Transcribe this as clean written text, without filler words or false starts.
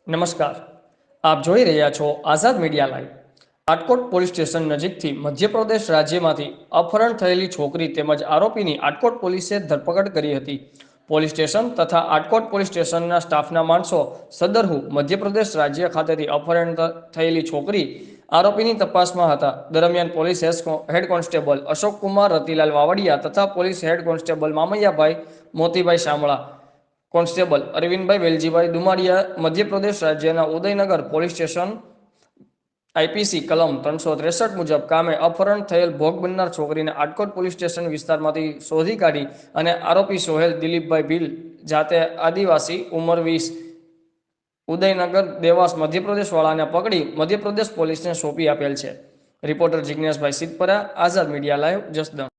નમસ્કાર, આપ જોઈ રહ્યા છો Azad media live. Atkot police station નજીકથી મધ્યપ્રદેશ રાજ્યમાંથી અપહરણ થયેલી છોકરી તેમજ આરોપીની આટકોટ પોલીસે ધરપકડ કરી હતી। પોલીસ સ્ટેશન તથા આટકોટ પોલીસ સ્ટેશનના સ્ટાફના માણસો સદરહુ મધ્યપ્રદેશ રાજ્ય ખાતેથી અપહરણ થયેલી છોકરી આરોપીની તપાસમાં હતા। દરમિયાન police head constable Ashok Kumar Ratilal Vavadiya તથા police head constable Mamaiyabhai Motibhai Shamala, constable Arvindbhai Veljibhai Dumadiya Madhya Pradesh રાજ્યના ઉદયનગર પોલીસ સ્ટેશન આઈપીસી કલમ 363 મુજબ કામે અપહરણ થયેલ ભોગ બનનાર છોકરીને આટકોટ પોલીસ સ્ટેશન વિસ્તારમાંથી શોધી કાઢી અને આરોપી સોહેલ દિલીપભાઈ ભીલ, જાતે આદિવાસી, ઉંમર 20, ઉદયનગર દેવાસ મધ્યપ્રદેશ વાળાને પકડી મધ્યપ્રદેશ પોલીસને સોંપી આપેલ છે। રિપોર્ટર જિજ્ઞેશભાઈ સિદ્ધપરા, આઝાદ મીડિયા લાઈવ, જસદણ।